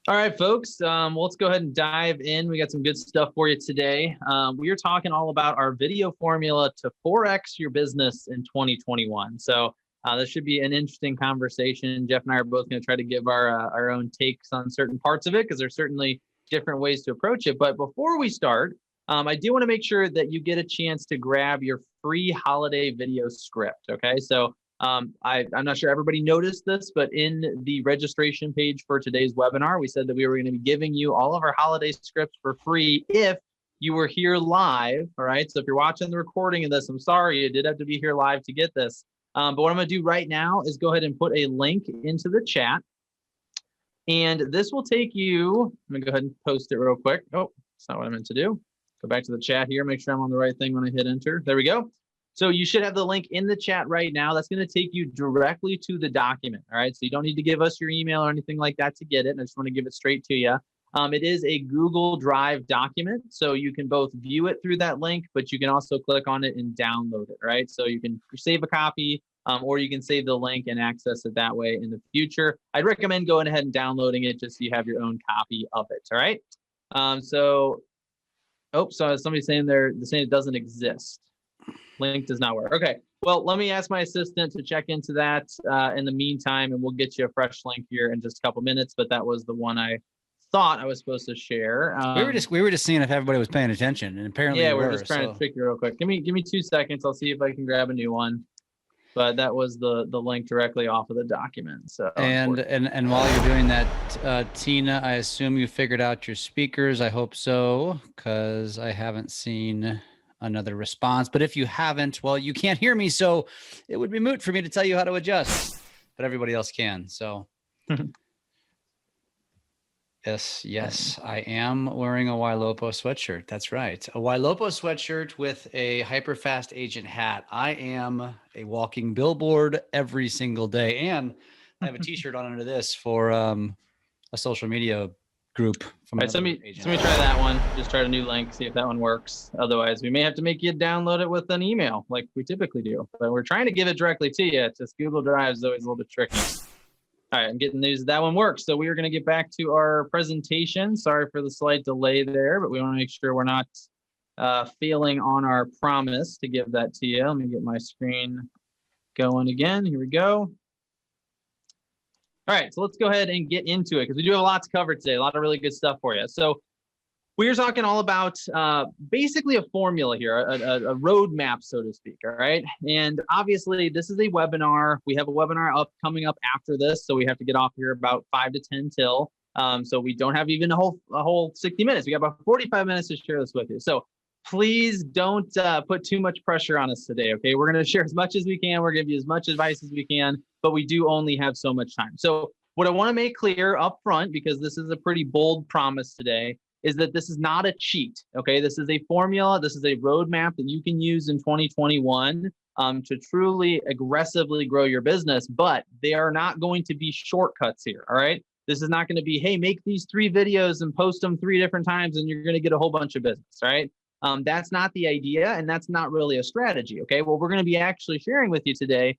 All right, folks, well, let's go ahead and dive in. We got some good stuff for you today. We are talking all about our video formula to 4X your business in 2021. So this should be an interesting conversation. Jeff and I are both going to try to give our own takes on certain parts of it because there's certainly different ways to approach it. But before we start, I do want to make sure that you get a chance to grab your free holiday video script, okay? So I'm not sure everybody noticed this, but in the registration page for today's webinar, we said that we were going to be giving you all of our holiday scripts for free if you were here live. All right. So if you're watching the recording of this, I'm sorry, you did have to be here live to get this. But what I'm going to do right now is go ahead and put a link into the chat. And this will take you, I'm going to go ahead and post it real quick. Oh, that's not what I meant to do. Go back to the chat here, make sure I'm on the right thing when I hit enter. There we go. So you should have the link in the chat right now. That's going to take you directly to the document. All right. So you don't need to give us your email or anything like that to get it. I just want to give it straight to you. It is a Google Drive document. So you can both view it through that link, but you can also click on it and download it. Right. So you can save a copy or you can save the link and access it that way in the future. I'd recommend going ahead and downloading it just so you have your own copy of it. All right. So somebody's saying they're saying it doesn't exist. Link does not work. Okay. Well, let me ask my assistant to check into that in the meantime, and we'll get you a fresh link here in just a couple minutes. But that was the one I thought I was supposed to share. We were just seeing if everybody was paying attention, and apparently we're just trying to figure real quick. Give me 2 seconds. I'll see if I can grab a new one. But that was the link directly off of the document. So and while you're doing that, Tina, I assume you figured out your speakers. I hope so, because I haven't seen another response. But if you haven't, well, you can't hear me, so it would be moot for me to tell you how to adjust, but everybody else can. So yes, I am wearing a Ylopo sweatshirt. That's right. A Ylopo sweatshirt with a hyperfast agent hat. I am a walking billboard every single day. And I have a t-shirt on under this for a social media group. All right, so let me try that one. Just try a new link, see if that one works. Otherwise, we may have to make you download it with an email like we typically do. But we're trying to give it directly to you. It's just Google Drive is always a little bit tricky. All right, I'm getting news that one works. So we are going to get back to our presentation. Sorry for the slight delay there, but we want to make sure we're not failing on our promise to give that to you. Let me get my screen going again. Here we go. All right, so let's go ahead and get into it because we do have a lot to cover today, a lot of really good stuff for you. So we're talking all about basically a formula here, a roadmap, so to speak, all right? And obviously, this is a webinar. We have a webinar coming up after this, so we have to get off here about 5 to 10 till. So we don't have even a whole 60 minutes. We got about 45 minutes to share this with you. So please don't put too much pressure on us today, okay? We're going to share as much as we can. We're going to give you as much advice as we can, but we do only have so much time. So what I want to make clear up front, because this is a pretty bold promise today, is that this is not a cheat, okay? This is a formula. This is a roadmap that you can use in 2021 to truly aggressively grow your business, but they are not going to be shortcuts here, all right? This is not going to be, hey, make these 3 videos and post them 3 different times and you're going to get a whole bunch of business, right? That's not the idea, and that's not really a strategy, okay? What we're going to be actually sharing with you today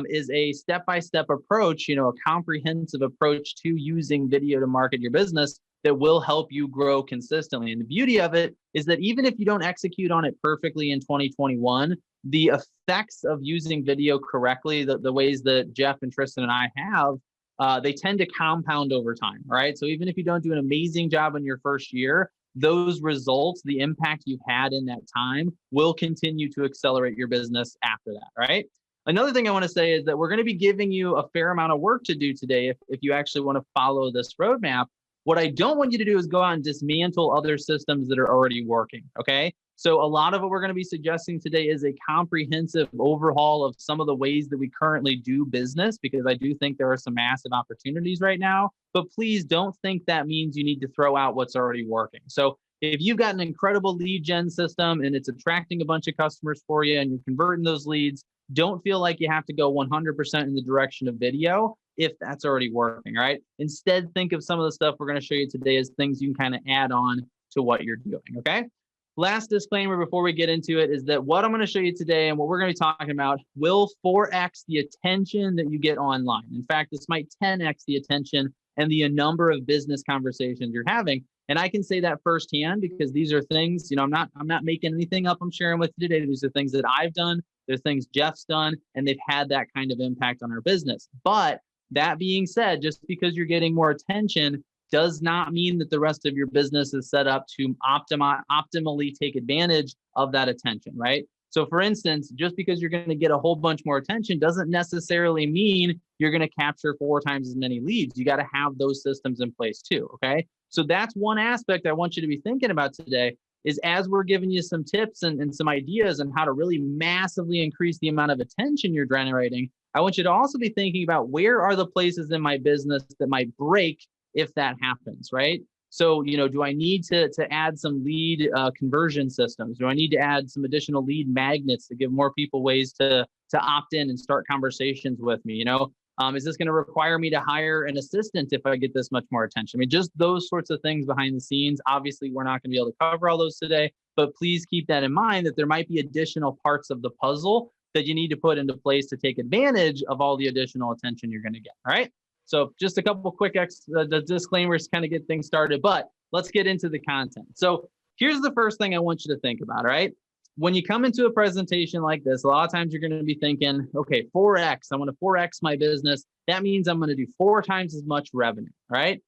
is a step-by-step approach, a comprehensive approach to using video to market your business that will help you grow consistently. And the beauty of it is that even if you don't execute on it perfectly in 2021, the effects of using video correctly, the ways that Jeff and Tristan and I have, they tend to compound over time, all right? So even if you don't do an amazing job in your first year, those results, the impact you've had in that time will continue to accelerate your business after that, right? Another thing I want to say is that we're going to be giving you a fair amount of work to do today if you actually want to follow this roadmap. What I don't want you to do is go out and dismantle other systems that are already working, okay? So a lot of what we're going to be suggesting today is a comprehensive overhaul of some of the ways that we currently do business, because I do think there are some massive opportunities right now. But please don't think that means you need to throw out what's already working. So if you've got an incredible lead gen system and it's attracting a bunch of customers for you and you're converting those leads, don't feel like you have to go 100% in the direction of video if that's already working, right? Instead, think of some of the stuff we're going to show you today as things you can kind of add on to what you're doing, okay? Last disclaimer before we get into it is that what I'm going to show you today and what we're going to be talking about will 4x the attention that you get online. In fact, this might 10x the attention and the number of business conversations you're having. And I can say that firsthand because these are things, I'm not making anything up I'm sharing with you today. These are things that I've done. There's things Jeff's done, and they've had that kind of impact on our business. But that being said, just because you're getting more attention does not mean that the rest of your business is set up to optimally take advantage of that attention, right? So for instance, just because you're going to get a whole bunch more attention doesn't necessarily mean you're going to capture 4 times as many leads. You got to have those systems in place too, okay? So that's one aspect I want you to be thinking about today is as we're giving you some tips and some ideas on how to really massively increase the amount of attention you're generating, I want you to also be thinking about where are the places in my business that might break if that happens, right? So, do I need to add some lead conversion systems? Do I need to add some additional lead magnets to give more people ways to opt in and start conversations with me? Is this going to require me to hire an assistant if I get this much more attention? I mean, just those sorts of things behind the scenes. Obviously, we're not going to be able to cover all those today, but please keep that in mind that there might be additional parts of the puzzle that you need to put into place to take advantage of all the additional attention you're going to get. All right. So just a couple quick disclaimers to kind of get things started, but let's get into the content. So here's the first thing I want you to think about, all right? When you come into a presentation like this, a lot of times you're going to be thinking, okay, 4X, I want to 4X my business. That means I'm going to do 4 times as much revenue, all right?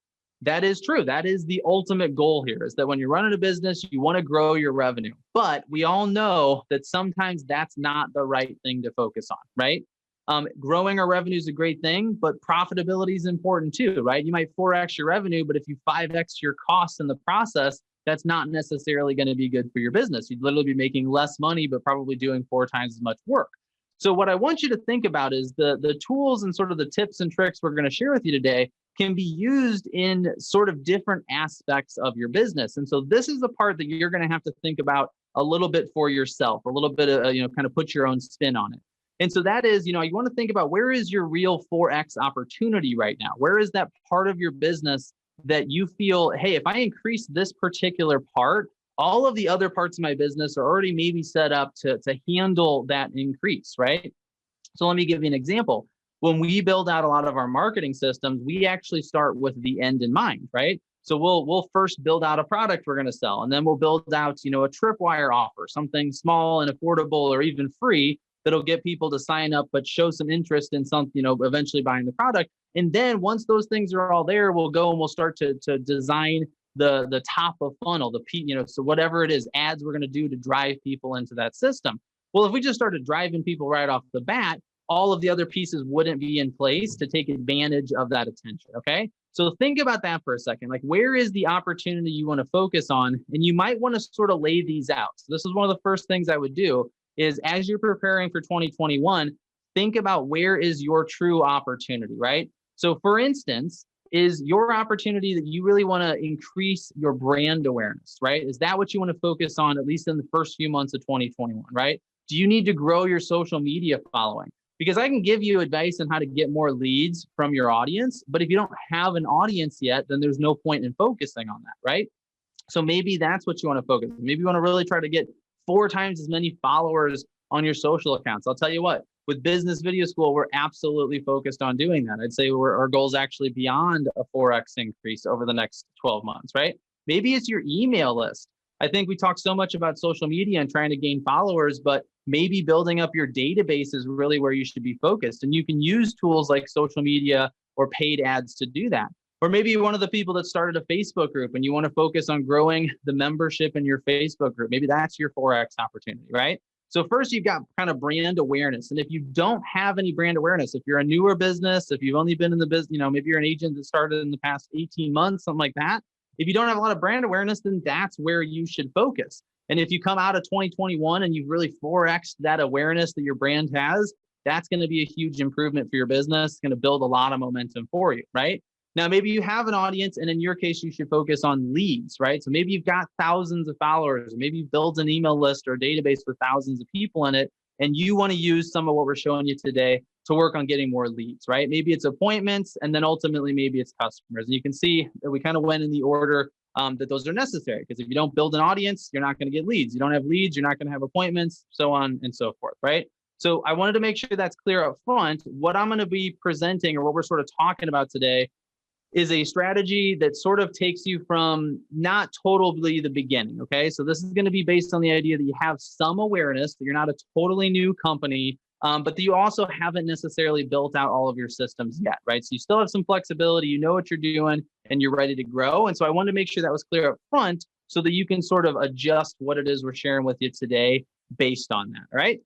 That is true. That is the ultimate goal here, is that when you're running a business, you want to grow your revenue. But we all know that sometimes that's not the right thing to focus on, right? Growing our revenue is a great thing, but profitability is important too, right? You might 4X your revenue, but if you 5X your costs in the process, that's not necessarily going to be good for your business. You'd literally be making less money, but probably doing 4 times as much work. So what I want you to think about is the tools and sort of the tips and tricks we're going to share with you today can be used in sort of different aspects of your business. And so this is the part that you're going to have to think about a little bit for yourself, a little bit of, kind of put your own spin on it. And so that is, you want to think about where is your real 4X opportunity right now? Where is that part of your business that you feel, hey, if I increase this particular part, all of the other parts of my business are already maybe set up to handle that increase, right? So let me give you an example. When we build out a lot of our marketing systems, we actually start with the end in mind, right? So we'll first build out a product we're going to sell, and then we'll build out, a tripwire offer, something small and affordable or even free that'll get people to sign up, but show some interest in something, eventually buying the product. And then once those things are all there, we'll go and we'll start to design the top of funnel, so whatever it is, ads we're going to do to drive people into that system. Well, if we just started driving people right off the bat, all of the other pieces wouldn't be in place to take advantage of that attention. Okay. So think about that for a second. Like, where is the opportunity you want to focus on? And you might want to sort of lay these out. So this is one of the first things I would do is, as you're preparing for 2021, think about where is your true opportunity, right? So for instance, is your opportunity that you really want to increase your brand awareness, right? Is that what you want to focus on, at least in the first few months of 2021, right? Do you need to grow your social media following? Because I can give you advice on how to get more leads from your audience, but if you don't have an audience yet, then there's no point in focusing on that, right? So maybe that's what you want to focus on. Maybe you want to really try to get 4 times as many followers on your social accounts. I'll tell you what, with Business Video School, we're absolutely focused on doing that. I'd say our goal is actually beyond a 4X increase over the next 12 months, right? Maybe it's your email list. I think we talk so much about social media and trying to gain followers, but maybe building up your database is really where you should be focused. And you can use tools like social media or paid ads to do that. Or maybe you're one of the people that started a Facebook group and you want to focus on growing the membership in your Facebook group. Maybe that's your 4X opportunity, right? So first, you've got kind of brand awareness. And if you don't have any brand awareness, if you're a newer business, if you've only been in the business, maybe you're an agent that started in the past 18 months, something like that. If you don't have a lot of brand awareness, then that's where you should focus. And if you come out of 2021 and you've really 4X'd that awareness that your brand has, that's going to be a huge improvement for your business. It's going to build a lot of momentum for you, right? Now, maybe you have an audience, and in your case, you should focus on leads, right? So maybe you've got thousands of followers, maybe you've built an email list or a database with thousands of people in it, and you want to use some of what we're showing you today to work on getting more leads, right? Maybe it's appointments, and then ultimately maybe it's customers. And you can see that we kind of went in the order that those are necessary, because if you don't build an audience, you're not going to get leads. You don't have leads, you're not going to have appointments, so on and so forth, right? So I wanted to make sure that's clear up front. What I'm going to be presenting, or what we're sort of talking about today, is a strategy that sort of takes you from not totally the beginning, okay? So this is going to be based on the idea that you have some awareness, that you're not a totally new company, but that you also haven't necessarily built out all of your systems yet, right? So you still have some flexibility, you know what you're doing, and you're ready to grow. And so I wanted to make sure that was clear up front so that you can sort of adjust what it is we're sharing with you today based on that, all right?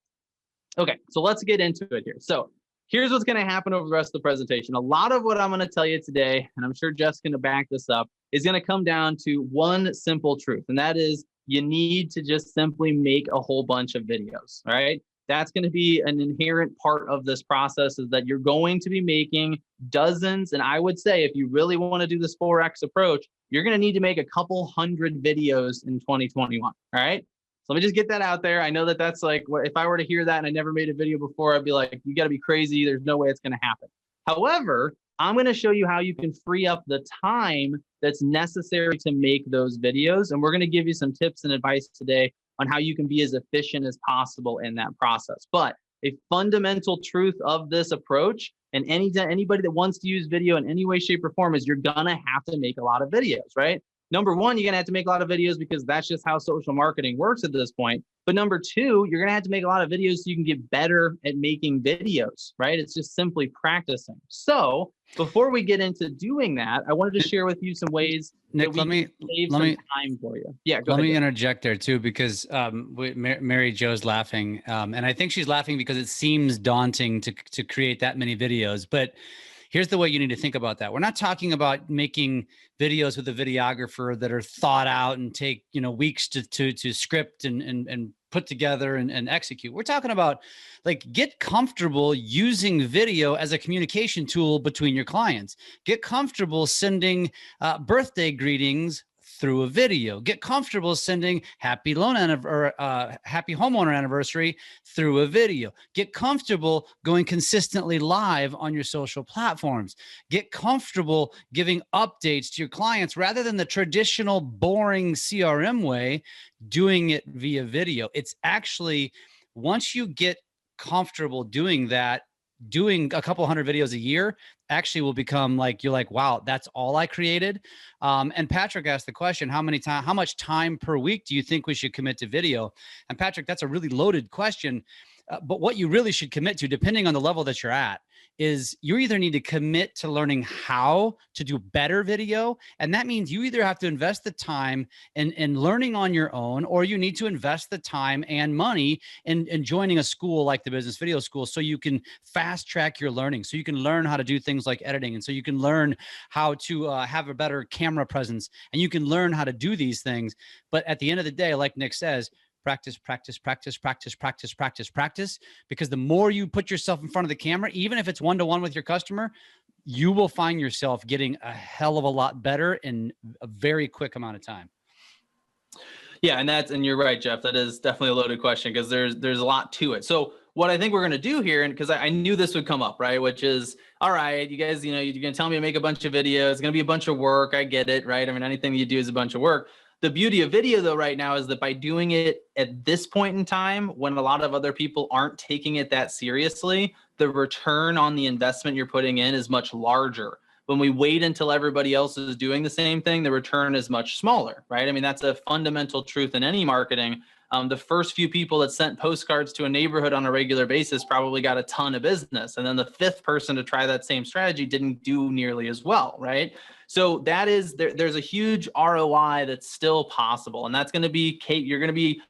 Okay, so let's get into it here. So here's what's going to happen over the rest of the presentation. A lot of what I'm going to tell you today, and I'm sure Jeff's going to back this up, is going to come down to one simple truth, and that is you need to just simply make a whole bunch of videos, all right? That's going to be an inherent part of this process, is that you're going to be making dozens, and I would say if you really want to do this 4X approach, you're going to need to make a couple hundred videos in 2021, all right? So let me just get that out there. I know that that's like, if I were to hear that and I never made a video before, I'd be like, you got to be crazy. There's no way it's going to happen. However, I'm going to show you how you can free up the time that's necessary to make those videos. And we're going to give you some tips and advice today on how you can be as efficient as possible in that process. But a fundamental truth of this approach, and anybody that wants to use video in any way, shape, or form, is you're going to have to make a lot of videos, right? Number one, you're going to have to make a lot of videos because that's just how social marketing works at this point. But number two, you're going to have to make a lot of videos so you can get better at making videos, right? It's just simply practicing. So before we get into doing that, I wanted to share with you some ways Nick, that we can save some time for you. Yeah, go ahead. Let me interject there too, because Mary Jo's laughing. And I think she's laughing because it seems daunting to create that many videos. But here's the way you need to think about that. We're not talking about making videos with a videographer that are thought out and take, weeks to script and put together and execute. We're talking about like, get comfortable using video as a communication tool between your clients. Get comfortable sending birthday greetings through a video. Get comfortable sending happy happy homeowner anniversary through a video. Get comfortable going consistently live on your social platforms. Get comfortable giving updates to your clients rather than the traditional boring CRM way, doing it via video. It's actually, once you get comfortable doing that, doing a couple hundred videos a year actually will become like, you're like, wow, that's all I created. And Patrick asked the question, how much time per week do you think we should commit to video? And Patrick, that's a really loaded question. But what you really should commit to, depending on the level that you're at, is you either need to commit to learning how to do better video. And that means you either have to invest the time in learning on your own, or you need to invest the time and money in joining a school like the Business Video School, so you can fast track your learning, so you can learn how to do things like editing. And so you can learn how to have a better camera presence, and you can learn how to do these things. But at the end of the day, like Nick says, practice, practice, practice, practice, practice, practice, practice. Because the more you put yourself in front of the camera, even if it's one-to-one with your customer, you will find yourself getting a hell of a lot better in a very quick amount of time. Yeah, and you're right, Jeff. That is definitely a loaded question because there's a lot to it. So what I think we're going to do here, and because I knew this would come up, right? Which is, all right, you guys, you're going to tell me to make a bunch of videos. It's going to be a bunch of work. I get it, right? I mean, anything you do is a bunch of work. The beauty of video, though, right now is that by doing it at this point in time, when a lot of other people aren't taking it that seriously, the return on the investment you're putting in is much larger. When we wait until everybody else is doing the same thing, the return is much smaller, right? I mean, that's a fundamental truth in any marketing. The first few people that sent postcards to a neighborhood on a regular basis probably got a ton of business. And then the fifth person to try that same strategy didn't do nearly as well, right? So that is, there's a huge ROI that's still possible. And that's going to be, you're going to be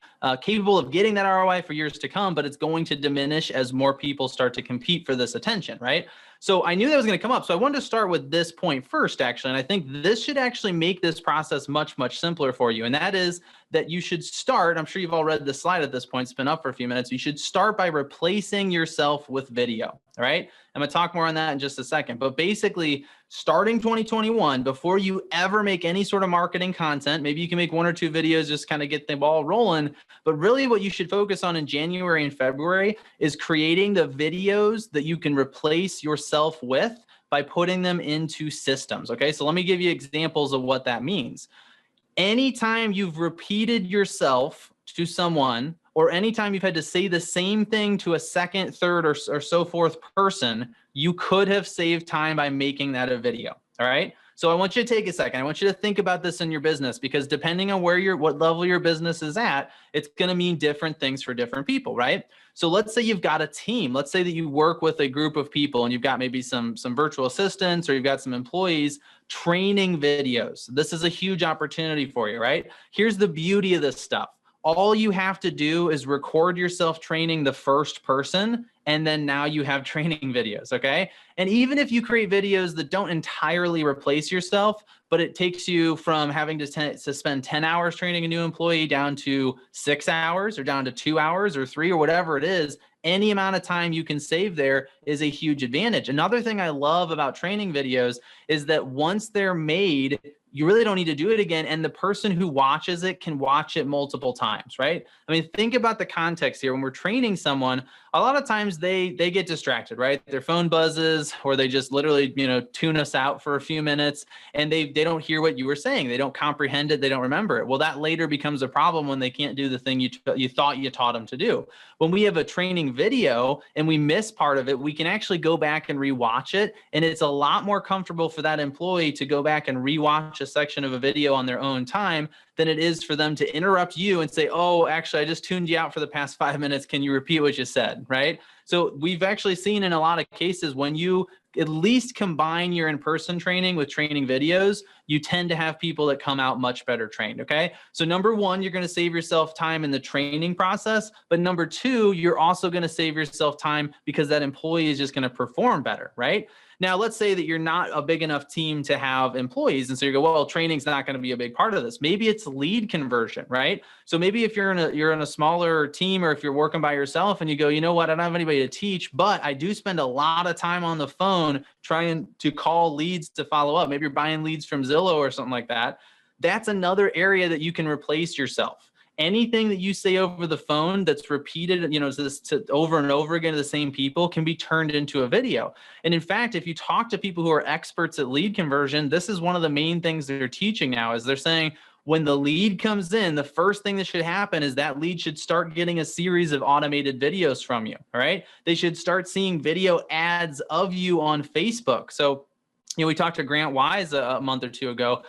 capable of getting that ROI for years to come, but it's going to diminish as more people start to compete for this attention, right? So I knew that was going to come up. So I wanted to start with this point first, actually. And I think this should actually make this process much, much simpler for you. And that is that you should start, I'm sure you've all read the slide at this point, it's been up for a few minutes. You should start by replacing yourself with video, all right? I'm going to talk more on that in just a second. But basically, starting 2021, before you ever make any sort of marketing content, maybe you can make one or two videos, just kind of get the ball rolling. But really what you should focus on in January and February is creating the videos that you can replace yourself with by putting them into systems. Okay, so let me give you examples of what that means. Anytime you've repeated yourself to someone, or anytime you've had to say the same thing to a second, third, or so forth person, you could have saved time by making that a video. All right. So I want you to take a second. I want you to think about this in your business, because depending on what level your business is at, it's going to mean different things for different people, right? So let's say you've got a team. Let's say that you work with a group of people and you've got maybe some virtual assistants, or you've got some employees training videos. This is a huge opportunity for you, right? Here's the beauty of this stuff. All you have to do is record yourself training the first person, and then now you have training videos, okay? And even if you create videos that don't entirely replace yourself, but it takes you from having to spend 10 hours training a new employee down to 6 hours, or down to 2 hours or 3, or whatever it is, any amount of time you can save there is a huge advantage. Another thing I love about training videos is that once they're made, you really don't need to do it again. And the person who watches it can watch it multiple times, right? I mean, think about the context here. When we're training someone, a lot of times they get distracted, right? Their phone buzzes, or they just literally, tune us out for a few minutes, and they don't hear what you were saying. They don't comprehend it. They don't remember it. Well, that later becomes a problem when they can't do the thing you thought you taught them to do. When we have a training video and we miss part of it, we can actually go back and rewatch it. And it's a lot more comfortable for that employee to go back and rewatch a section of a video on their own time than it is for them to interrupt you and say, oh, actually, I just tuned you out for the past 5 minutes. Can you repeat what you said, right? So we've actually seen in a lot of cases, when you at least combine your in-person training with training videos, you tend to have people that come out much better trained, okay? So number one, you're gonna save yourself time in the training process, but number two, you're also gonna save yourself time because that employee is just gonna perform better, right? Now, let's say that you're not a big enough team to have employees. And so you go, well, training's not going to be a big part of this. Maybe it's lead conversion, right? So maybe if you're in a smaller team, or if you're working by yourself and you go, you know what, I don't have anybody to teach, but I do spend a lot of time on the phone trying to call leads to follow up. Maybe you're buying leads from Zillow or something like that. That's another area that you can replace yourself. Anything that you say over the phone that's repeated, over and over again to the same people, can be turned into a video. And in fact, if you talk to people who are experts at lead conversion, this is one of the main things they're teaching now, is they're saying, when the lead comes in, the first thing that should happen is that lead should start getting a series of automated videos from you, all right? They should start seeing video ads of you on Facebook. So, we talked to Grant Wise a month or two ago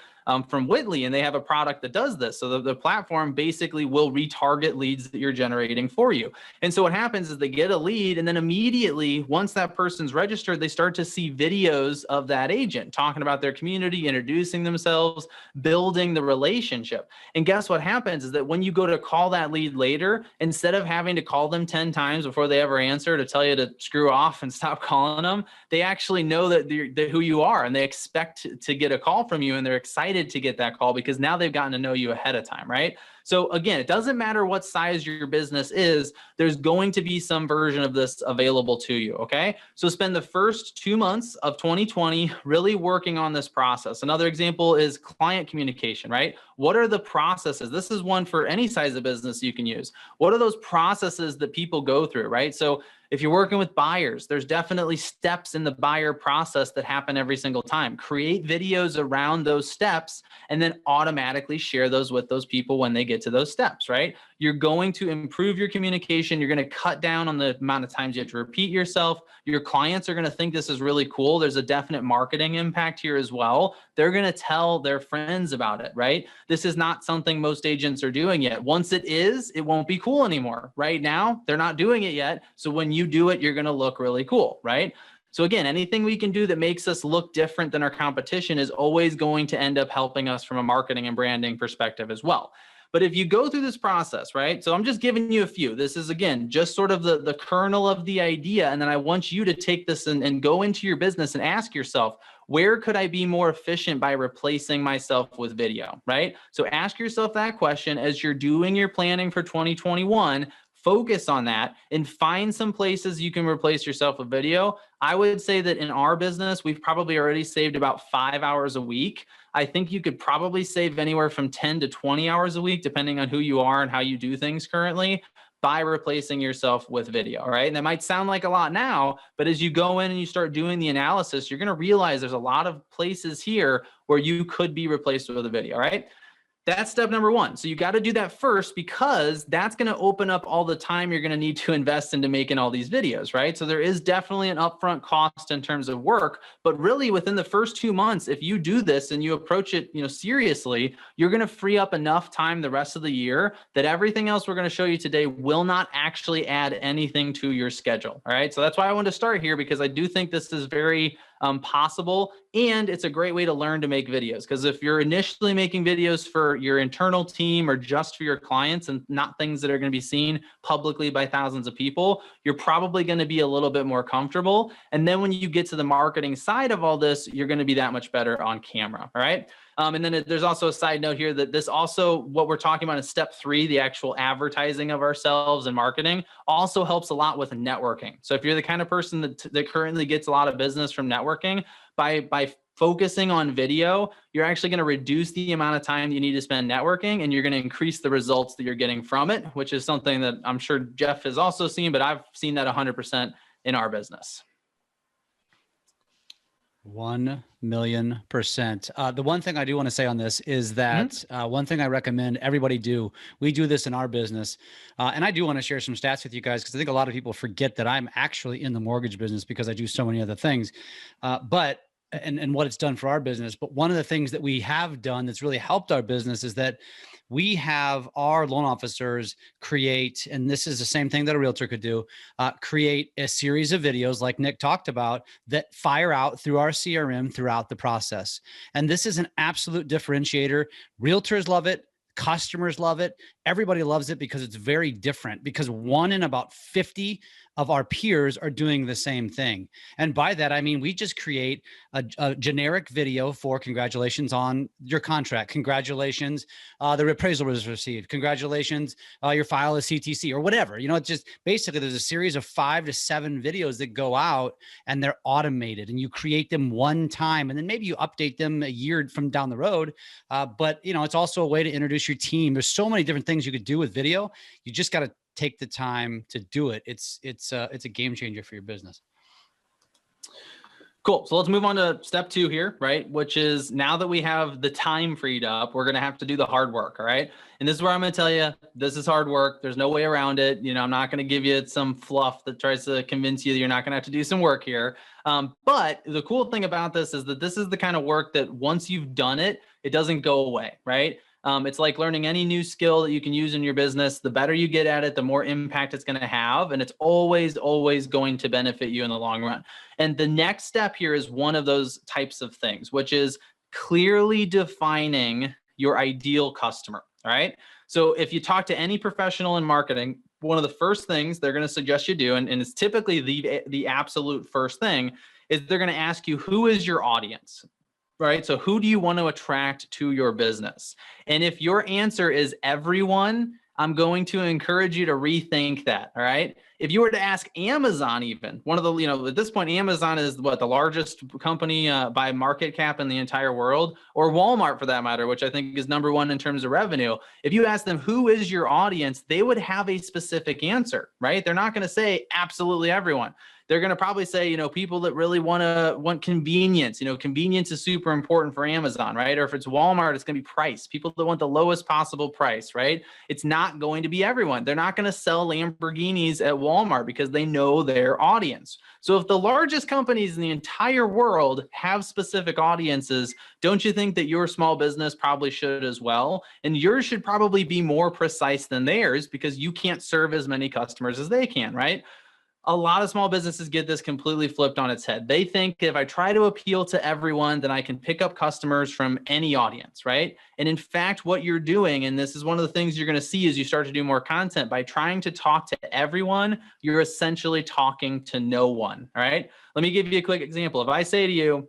from Whitley, and they have a product that does this. So the platform basically will retarget leads that you're generating for you. And so what happens is they get a lead, and then immediately, once that person's registered, they start to see videos of that agent talking about their community, introducing themselves, building the relationship. And guess what happens is that when you go to call that lead later, instead of having to call them 10 times before they ever answer to tell you to screw off and stop calling them, they actually know that they're who you are, and they expect to get a call from you, and they're excited to get that call because now they've gotten to know you ahead of time, right? So again, it doesn't matter what size your business is, there's going to be some version of this available to you, okay? So spend the first 2 months of 2020 really working on this process. Another example is client communication, right? What are the processes? This is one for any size of business you can use. What are those processes that people go through, right? So if you're working with buyers, there's definitely steps in the buyer process that happen every single time. Create videos around those steps and then automatically share those with those people when they get to those steps, right? You're going to improve your communication. You're going to cut down on the amount of times you have to repeat yourself. Your clients are going to think this is really cool. There's a definite marketing impact here as well. They're going to tell their friends about it, right? This is not something most agents are doing yet. Once it is, it won't be cool anymore. Right now, they're not doing it yet. So when you do it, you're going to look really cool, right? So again, anything we can do that makes us look different than our competition is always going to end up helping us from a marketing and branding perspective as well. But if you go through this process, right? So I'm just giving you a few. This is, again, just sort of the kernel of the idea. And then I want you to take this and go into your business and ask yourself, where could I be more efficient by replacing myself with video, right? So ask yourself that question as you're doing your planning for 2021. Focus on that and find some places you can replace yourself with video. I would say that in our business, we've probably already saved about 5 hours a week. I think you could probably save anywhere from 10 to 20 hours a week, depending on who you are and how you do things currently, by replacing yourself with video, right? And that might sound like a lot now, but as you go in and you start doing the analysis, you're going to realize there's a lot of places here where you could be replaced with a video, right? That's step number one. So you got to do that first, because that's going to open up all the time you're going to need to invest into making all these videos, right? So there is definitely an upfront cost in terms of work, but really within the first 2 months, if you do this and you approach it, seriously, you're going to free up enough time the rest of the year that everything else we're going to show you today will not actually add anything to your schedule. All right. So that's why I wanted to start here, because I do think this is very possible. And it's a great way to learn to make videos, because if you're initially making videos for your internal team or just for your clients and not things that are going to be seen publicly by thousands of people, you're probably going to be a little bit more comfortable. And then when you get to the marketing side of all this, you're going to be that much better on camera. All right. And then there's also a side note here that this also, what we're talking about in step 3, the actual advertising of ourselves and marketing, also helps a lot with networking. So if you're the kind of person that currently gets a lot of business from networking, by focusing on video, you're actually going to reduce the amount of time you need to spend networking, and you're going to increase the results that you're getting from it, which is something that I'm sure Jeff has also seen, but I've seen that 100% in our business. 1,000,000%. The one thing I do want to say on this is that one thing I recommend everybody do, we do this in our business. And I do want to share some stats with you guys, because I think a lot of people forget that I'm actually in the mortgage business because I do so many other things. And what it's done for our business. But one of the things that we have done that's really helped our business is that we have our loan officers create, and this is the same thing that a realtor could do, create a series of videos like Nick talked about that fire out through our CRM throughout the process. And this is an absolute differentiator. Realtors love it. Customers love it. Everybody loves it because it's very different, because 1 in about 50 of our peers are doing the same thing. And by that, I mean, we just create a generic video for congratulations on your contract. Congratulations, the appraisal was received. Congratulations, your file is CTC or whatever. It's just basically there's a series of 5 to 7 videos that go out, and they're automated, and you create them one time, and then maybe you update them a year from down the road. But it's also a way to introduce your team. There's so many different things you could do with video. You just got to take the time to do it. It's a game changer for your business. Cool. So let's move on to step 2 here, right? Which is, now that we have the time freed up, we're going to have to do the hard work. All right. And this is where I'm going to tell you, this is hard work. There's no way around it. I'm not going to give you some fluff that tries to convince you that you're not going to have to do some work here. But the cool thing about this is that this is the kind of work that once you've done it, it doesn't go away, right? It's like learning any new skill that you can use in your business. The better you get at it, the more impact it's going to have. And it's always, always going to benefit you in the long run. And the next step here is one of those types of things, which is clearly defining your ideal customer. All right. So if you talk to any professional in marketing, one of the first things they're going to suggest you do, and it's typically the absolute first thing, is they're going to ask you, who is your audience? Right? So who do you want to attract to your business? And if your answer is everyone, I'm going to encourage you to rethink that. All right. If you were to ask Amazon, even one of the, at this point, Amazon is the largest company by market cap in the entire world, or Walmart for that matter, which I think is number 1 in terms of revenue. If you ask them, who is your audience, they would have a specific answer, right? They're not going to say absolutely everyone. They're going to probably say, people that really want convenience. Convenience is super important for Amazon, right? Or if it's Walmart, it's going to be price. People that want the lowest possible price, right? It's not going to be everyone. They're not going to sell Lamborghinis at Walmart because they know their audience. So if the largest companies in the entire world have specific audiences, don't you think that your small business probably should as well? And yours should probably be more precise than theirs, because you can't serve as many customers as they can, right? A lot of small businesses get this completely flipped on its head. They think if I try to appeal to everyone, then I can pick up customers from any audience, right? And in fact, what you're doing, and this is one of the things you're going to see as you start to do more content, by trying to talk to everyone, you're essentially talking to no one, all right? Let me give you a quick example. If I say to you,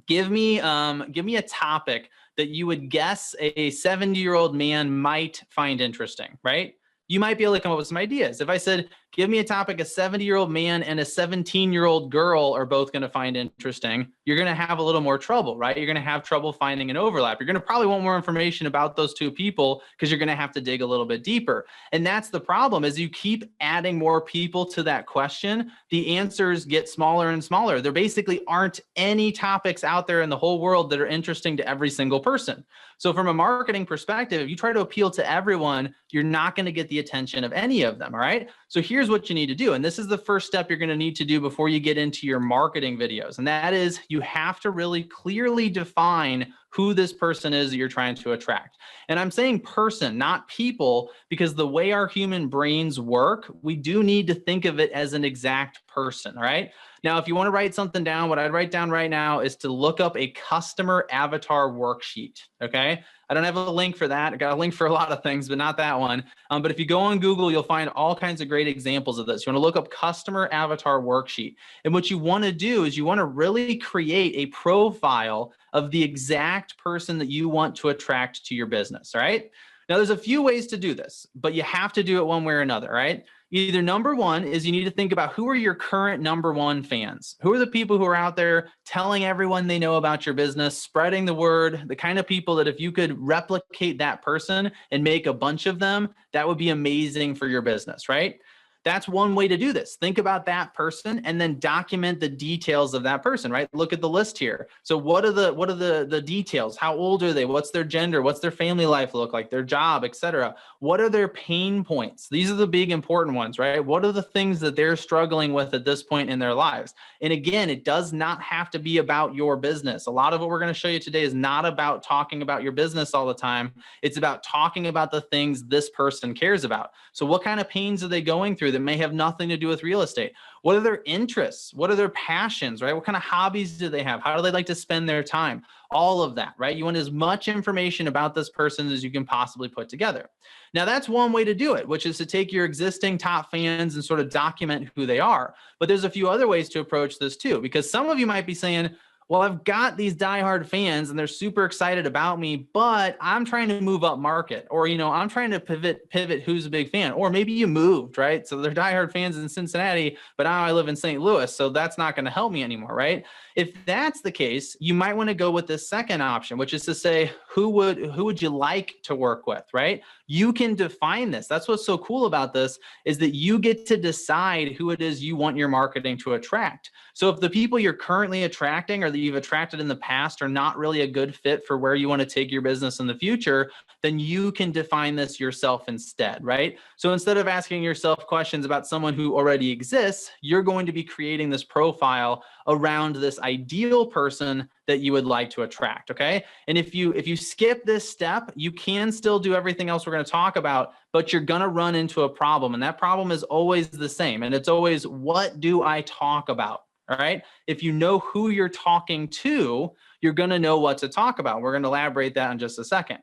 give me a topic that you would guess a 70-year-old man might find interesting, right? You might be able to come up with some ideas. If I said, Give me a topic a 70-year-old man and a 17-year-old girl are both going to find interesting. You're going to have a little more trouble, right? You're going to have trouble finding an overlap. You're going to probably want more information about those two people because you're going to have to dig a little bit deeper. And that's the problem. As you keep adding more people to that question, the answers get smaller and smaller. There basically aren't any topics out there in the whole world that are interesting to every single person. So from a marketing perspective, if you try to appeal to everyone, you're not going to get the attention of any of them. All right. So here's what you need to do. And this is the first step you're going to need to do before you get into your marketing videos. And that is you have to really clearly define who this person is that you're trying to attract. And I'm saying person, not people, because the way our human brains work, we do need to think of it as an exact person. All right. Now, if you want to write something down, what I'd write down right now is to look up a customer avatar worksheet. Okay. I don't have a link for that. I got a link for a lot of things, but not that one. But if you go on Google, you'll find all kinds of great examples of this. You want to look up customer avatar worksheet. And what you want to do is you want to really create a profile of the exact person that you want to attract to your business. All right. Now, there's a few ways to do this, but you have to do it one way or another. Right. Either number one is you need to think about who are your current number one fans? Who are the people who are out there telling everyone they know about your business, spreading the word, the kind of people that if you could replicate that person and make a bunch of them, that would be amazing for your business, right? That's one way to do this. Think about that person and then document the details of that person, right? Look at the list here. So what are the details? How old are they? What's their gender? What's their family life look like? Their job, etc. What are their pain points? These are the big important ones, right? What are the things that they're struggling with at this point in their lives? And again, it does not have to be about your business. A lot of what we're going to show you today is not about talking about your business all the time. It's about talking about the things this person cares about. So what kind of pains are they going through that may have nothing to do with real estate? What are their interests? What are their passions, right? What kind of hobbies do they have? How do they like to spend their time? All of that, right? You want as much information about this person as you can possibly put together. Now, that's one way to do it, which is to take your existing top fans and sort of document who they are. But there's a few other ways to approach this too, because some of you might be saying, well, I've got these diehard fans and they're super excited about me, but I'm trying to move up market, or, I'm trying to pivot who's a big fan, or maybe you moved, right? So they're diehard fans in Cincinnati, but now I live in St. Louis. So that's not going to help me anymore, right? If that's the case, you might want to go with this second option, which is to say, who would you like to work with, right? You can define this. That's what's so cool about this, is that you get to decide who it is you want your marketing to attract. So if the people you're currently attracting or that you've attracted in the past are not really a good fit for where you want to take your business in the future, then you can define this yourself instead, right? So instead of asking yourself questions about someone who already exists, you're going to be creating this profile around this ideal person that you would like to attract, okay? And if you skip this step, you can still do everything else we're going to talk about, but you're going to run into a problem. And that problem is always the same. And it's always, what do I talk about? All right. If you know who you're talking to, you're going to know what to talk about. We're going to elaborate that in just a second.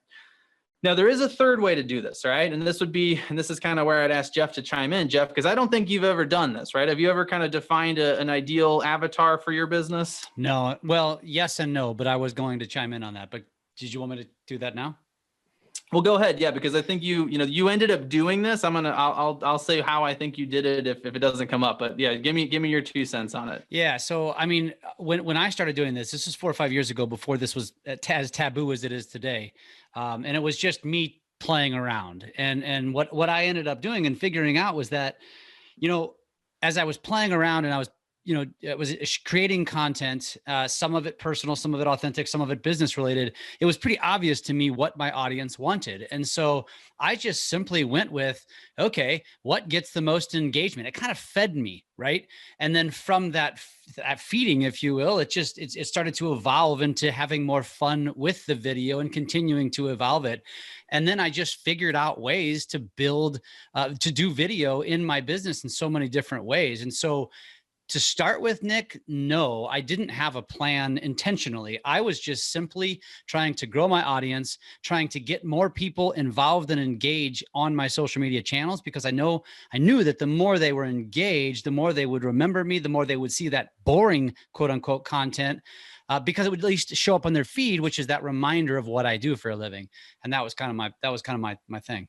Now, there is a third way to do this, right? And this is kind of where I'd ask Jeff to chime in, Jeff, because I don't think you've ever done this, right? Have you ever kind of defined an ideal avatar for your business? No. Well, yes and no, but I was going to chime in on that. But did you want me to do that now? Well, go ahead. Yeah, because I think you ended up doing this. I'll say how I think you did it if it doesn't come up. But yeah, give me your 2 cents on it. Yeah. So, I mean, when I started doing this was 4 or 5 years ago, before this was as taboo as it is today. And it was just me playing around. And what I ended up doing and figuring out was that, as I was playing around and I was creating content, some of it personal, some of it authentic, some of it business related, it was pretty obvious to me what my audience wanted. And so I just simply went with, okay, what gets the most engagement? It kind of fed me, right? And then from that feeding, if you will, it started to evolve into having more fun with the video and continuing to evolve it. And then I just figured out ways to to do video in my business in so many different ways. And so to start with, Nick, no, I didn't have a plan intentionally. I was just simply trying to grow my audience, trying to get more people involved and engaged on my social media channels, because I knew that the more they were engaged, the more they would remember me, the more they would see that boring, quote unquote, content, because it would at least show up on their feed, which is that reminder of what I do for a living. And that was kind of my thing.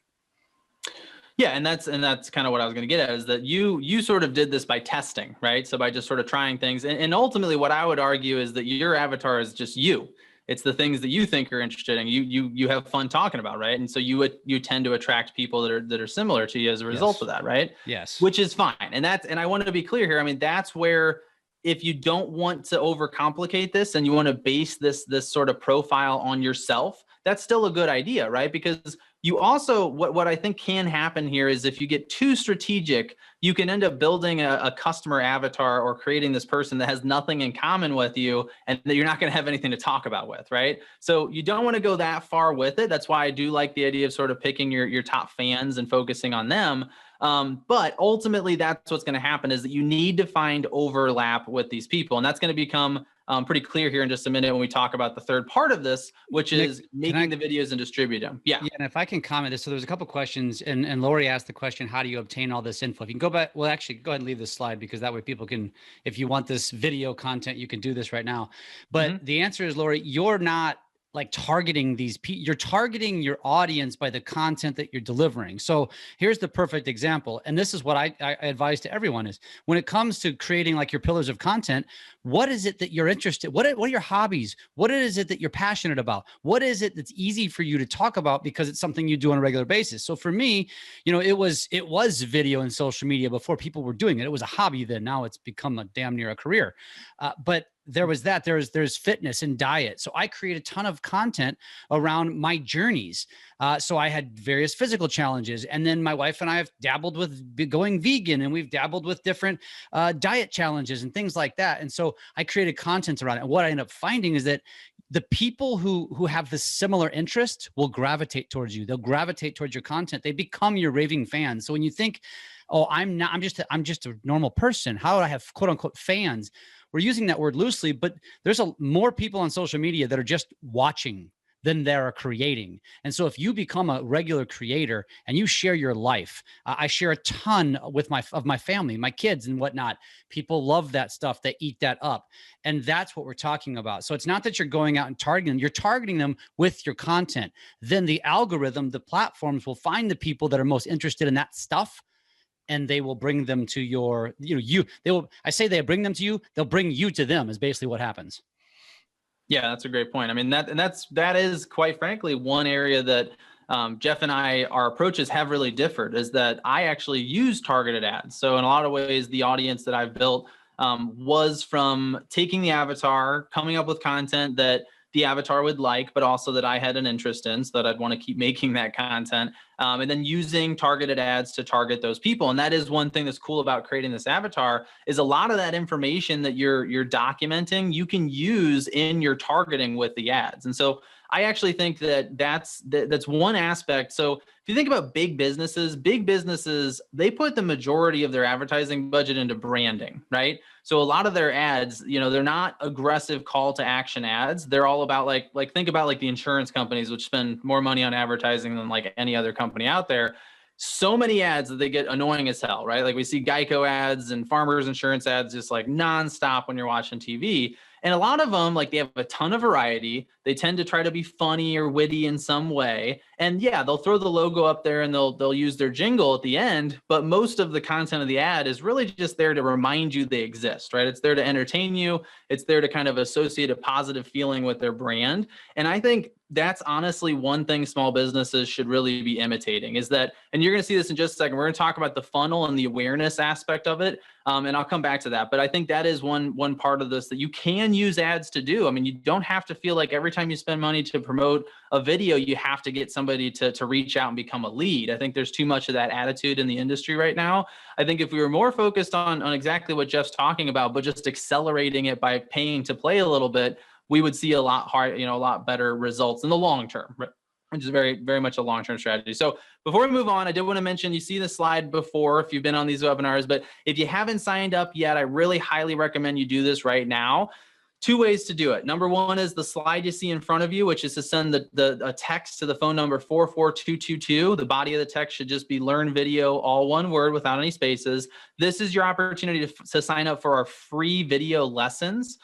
Yeah, and that's kind of what I was going to get at, is that you sort of did this by testing, right? So by just sort of trying things, and ultimately what I would argue is that your avatar is just you. It's the things that you think are interested in. You have fun talking about, right? And so you tend to attract people that are similar to you as a result of that, right? Yes. Which is fine. And I wanted to be clear here. I mean, that's where, if you don't want to overcomplicate this and you want to base this sort of profile on yourself, that's still a good idea, right? Because you also, what I think can happen here is, if you get too strategic, you can end up building a customer avatar or creating this person that has nothing in common with you and that you're not going to have anything to talk about with, right? So you don't want to go that far with it. That's why I do like the idea of sort of picking your top fans and focusing on them. But ultimately, that's what's going to happen, is that you need to find overlap with these people. And that's going to become pretty clear here in just a minute when we talk about the third part of this, which is making the videos and distribute them. Yeah. And if I can comment this, so there's a couple questions, and Lori asked the question, how do you obtain all this info? If you can go back, well, actually go ahead and leave this slide, because that way people can, if you want this video content, you can do this right now. But the answer is, Lori, you're not like targeting these people. You're targeting your audience by the content that you're delivering. So here's the perfect example. And this is what I advise to everyone is, when it comes to creating like your pillars of content, what is it that you're interested? What are your hobbies? What is it that you're passionate about? What is it that's easy for you to talk about because it's something you do on a regular basis? So for me, you know, it was video and social media before people were doing it. It was a hobby then. Now it's become a damn near a career. But there was that. There's fitness and diet. So I create a ton of content around my journeys. So I had various physical challenges, and then my wife and I have dabbled with going vegan, and we've dabbled with different diet challenges and things like that. And so I created content around it. And what I end up finding is that the people who have this similar interest will gravitate towards you. They'll gravitate towards your content. They become your raving fans. So when you think, oh, I'm just a normal person, how would I have quote unquote fans? We're using that word loosely, but there's more people on social media that are just watching than they're creating. And so if you become a regular creator and you share your life, I share a ton with my family, my kids and whatnot. People love that stuff. They eat that up. And that's what we're talking about. So it's not that you're going out and targeting them. You're targeting them with your content. Then the algorithm, the platforms will find the people that are most interested in that stuff, and they will bring them to your, they bring them to you, they'll bring you to them, is basically what happens. Yeah, that's a great point. I mean, that is quite frankly one area that Jeff and our approaches have really differed, is that I actually use targeted ads. So in a lot of ways, the audience that I've built was from taking the avatar, coming up with content that the avatar would like, but also that I had an interest in, so that I'd want to keep making that content, and then using targeted ads to target those people. And that is one thing that's cool about creating this avatar, is a lot of that information that you're documenting, you can use in your targeting with the ads. And so I actually think that's one aspect. So if you think about big businesses, they put the majority of their advertising budget into branding, right? So a lot of their ads, they're not aggressive call to action ads. They're all about like think about like the insurance companies, which spend more money on advertising than like any other company out there. So many ads that they get annoying as hell, right? Like we see Geico ads and Farmers Insurance ads just like nonstop when you're watching TV. And a lot of them, like, they have a ton of variety. They tend to try to be funny or witty in some way. And yeah, they'll throw the logo up there and they'll use their jingle at the end. But most of the content of the ad is really just there to remind you they exist, right? It's there to entertain you. It's there to kind of associate a positive feeling with their brand. And I think that's honestly one thing small businesses should really be imitating, is that, and you're going to see this in just a second, we're going to talk about the funnel and the awareness aspect of it. And I'll come back to that. But I think that is one part of this that you can use ads to do. I mean, you don't have to feel like every time you spend money to promote a video, you have to get somebody to reach out and become a lead. I think there's too much of that attitude in the industry right now. I think if we were more focused on exactly what Jeff's talking about, but just accelerating it by paying to play a little bit, we would see a lot better results in the long term, which is very, very much a long-term strategy. So before we move on, I did want to mention, you see the slide before if you've been on these webinars, but if you haven't signed up yet, I really highly recommend you do this right now. 2 ways to do it. Number one is the slide you see in front of you, which is to send a text to the phone number 44222. The body of the text should just be learn video, all one word without any spaces. This is your opportunity to sign up for our free video lessons.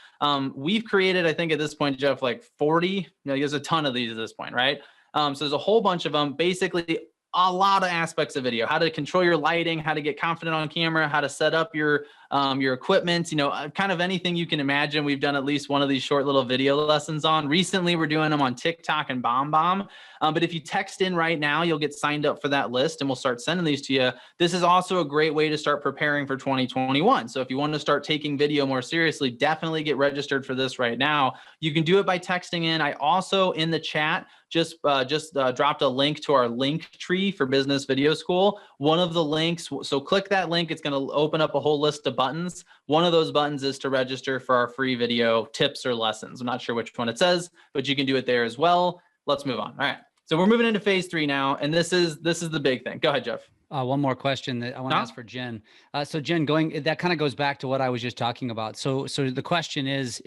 We've created, I think at this point, Jeff, like 40, there's a ton of these at this point, right? So there's a whole bunch of them. Basically, a lot of aspects of video, how to control your lighting, how to get confident on camera, how to set up your equipment, kind of anything you can imagine. We've done at least one of these short little video lessons on. Recently, we're doing them on TikTok and BombBomb. But if you text in right now, you'll get signed up for that list and we'll start sending these to you. This is also a great way to start preparing for 2021. So if you want to start taking video more seriously, definitely get registered for this right now. You can do it by texting in. I also, in the chat, just dropped a link to our link tree for Business Video School. One of the links, so click that link. It's going to open up a whole list of buttons. One of those buttons is to register for our free video tips or lessons. I'm not sure which one it says, but you can do it there as well. Let's move on. All right. So we're moving into phase 3 now, and this is the big thing. Go ahead, Jeff. One more question that I want to ask for Jen. So Jen, that kind of goes back to what I was just talking about. So the question is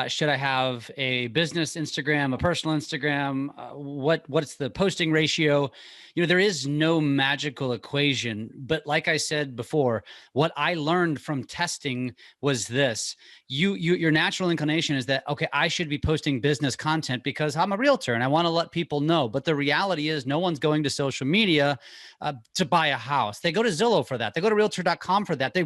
should I have a business Instagram, a personal Instagram? What's the posting ratio? There is no magical equation, but like I said before, what I learned from testing was this: your natural inclination is that, okay, I should be posting business content because I'm a realtor and I want to let people know. But the reality is, no one's going to social media to buy a house. They go to Zillow for that. They go to realtor.com for that. They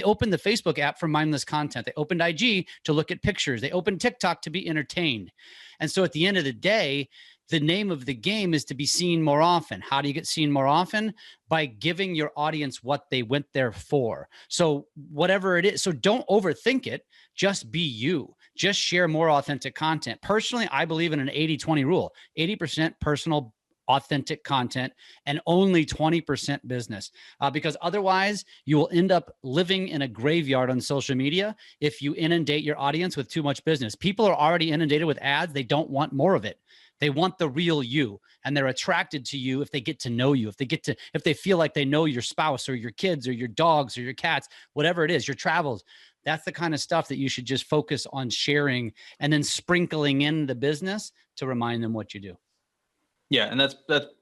opened the Facebook app for mindless content. They opened IG to look at pictures. They opened TikTok to be entertained. And so at the end of the day, the name of the game is to be seen more often. How do you get seen more often? By giving your audience what they went there for. So whatever it is, so don't overthink it. Just be you. Just share more authentic content. Personally, I believe in an 80-20 rule. 80% personal, authentic content and only 20% business, because otherwise you will end up living in a graveyard on social media if you inundate your audience with too much business. People are already inundated with ads. They don't want more of it. They want the real you, and they're attracted to you if they get to know you, if they feel like they know your spouse or your kids or your dogs or your cats, whatever it is, your travels. That's the kind of stuff that you should just focus on sharing and then sprinkling in the business to remind them what you do. Yeah, and that's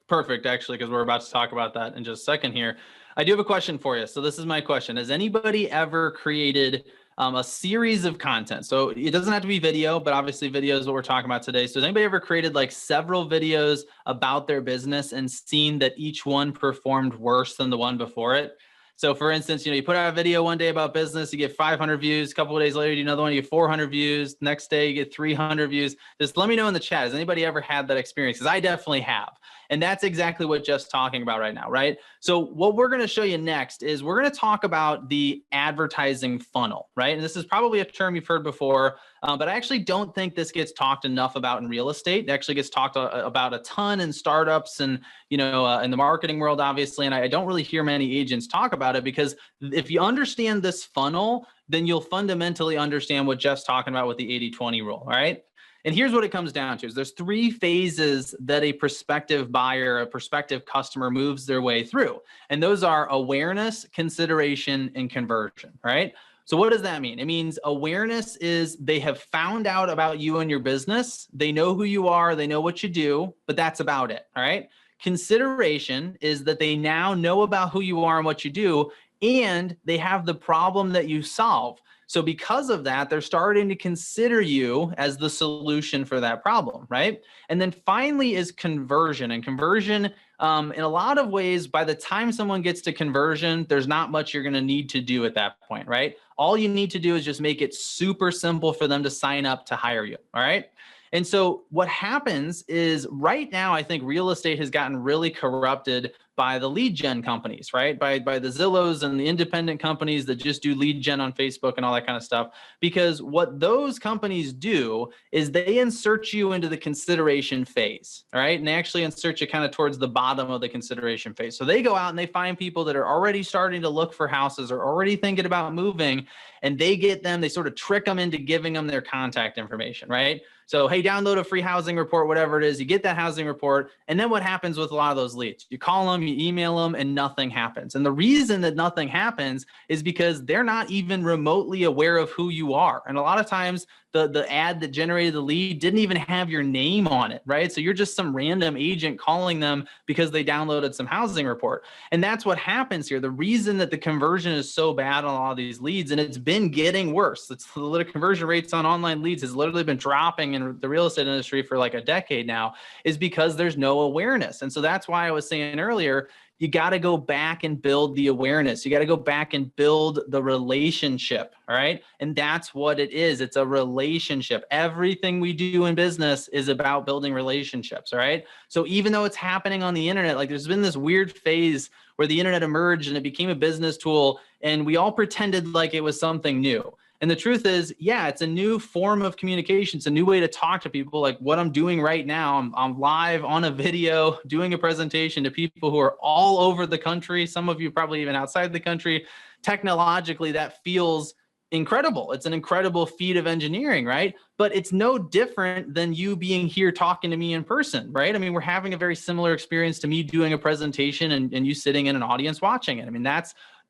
perfect, actually, because we're about to talk about that in just a second here. I do have a question for you. So this is my question. Has anybody ever created a series of content? So it doesn't have to be video, but obviously video is what we're talking about today. So has anybody ever created like several videos about their business and seen that each one performed worse than the one before it? So for instance, you put out a video one day about business, you get 500 views. A couple of days later, you do another one, you get 400 views. Next day, you get 300 views. Just let me know in the chat. Has anybody ever had that experience? Because I definitely have. And that's exactly what Jeff's talking about right now, right? So what we're going to show you next is we're going to talk about the advertising funnel, right? And this is probably a term you've heard before, but I actually don't think this gets talked enough about in real estate. It actually gets talked about a ton in startups and, in the marketing world, obviously. And I don't really hear many agents talk about it, because if you understand this funnel, then you'll fundamentally understand what Jeff's talking about with the 80-20 rule, all right? And here's what it comes down to: is there's 3 phases that a prospective buyer, a prospective customer moves their way through. And those are awareness, consideration, and conversion, right? So what does that mean? It means awareness is they have found out about you and your business. They know who you are. They know what you do, but that's about it, all right? Consideration is that they now know about who you are and what you do, and they have the problem that you solve. So because of that, they're starting to consider you as the solution for that problem, right? And then finally is conversion. And conversion, in a lot of ways, by the time someone gets to conversion, there's not much you're going to need to do at that point, right? All you need to do is just make it super simple for them to sign up to hire you, all right? And so what happens is right now, I think real estate has gotten really corrupted by the lead gen companies, right? By the Zillows and the independent companies that just do lead gen on Facebook and all that kind of stuff. Because what those companies do is they insert you into the consideration phase, all right? And they actually insert you kind of towards the bottom of the consideration phase. So they go out and they find people that are already starting to look for houses or already thinking about moving, and they sort of trick them into giving them their contact information, right? So, hey, download a free housing report, whatever it is. You get that housing report. And then what happens with a lot of those leads? You call them, you email them, and nothing happens. And the reason that nothing happens is because they're not even remotely aware of who you are. And a lot of times the ad that generated the lead didn't even have your name on it, right? So you're just some random agent calling them because they downloaded some housing report. And that's what happens here. The reason that the conversion is so bad on a lot of these leads, and it's been getting worse. The conversion rates on online leads has literally been dropping in the real estate industry for like a decade now, is because there's no awareness. And so that's why I was saying earlier, you got to go back and build the awareness. You got to go back and build the relationship. All right. And that's what it is. It's a relationship. Everything we do in business is about building relationships. All right. So even though it's happening on the internet, like there's been this weird phase where the internet emerged and it became a business tool, and we all pretended like it was something new. And the truth is, yeah, it's a new form of communication. It's a new way to talk to people. Like what I'm doing right now, I'm live on a video doing a presentation to people who are all over the country. Some of you probably even outside the country. Technologically, that feels incredible. It's an incredible feat of engineering, right? But it's no different than you being here talking to me in person, right? I mean, we're having a very similar experience to me doing a presentation and you sitting in an audience watching it. I mean,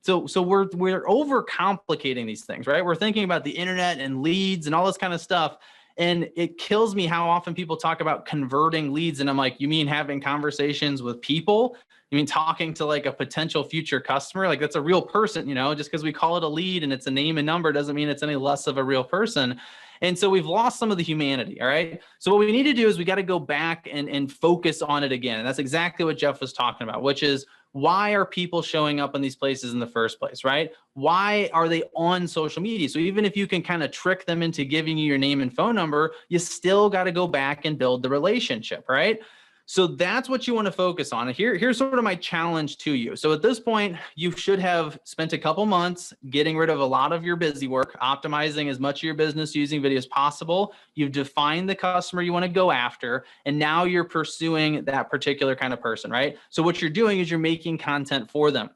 so we're overcomplicating these things, right? We're thinking about the internet and leads and all this kind of stuff. And it kills me how often people talk about converting leads. And I'm like, you mean having conversations with people? You mean talking to like a potential future customer? Like that's a real person, just because we call it a lead and it's a name and number doesn't mean it's any less of a real person. And so we've lost some of the humanity. All right. So what we need to do is we got to go back and focus on it again. And that's exactly what Jeff was talking about, which is, why are people showing up in these places in the first place, right? Why are they on social media? So even if you can kind of trick them into giving you your name and phone number, you still got to go back and build the relationship, right? So that's what you want to focus on. And here's sort of my challenge to you. So at this point, you should have spent a couple months getting rid of a lot of your busy work, optimizing as much of your business using video as possible. You've defined the customer you want to go after, and now you're pursuing that particular kind of person, right? So what you're doing is you're making content for them.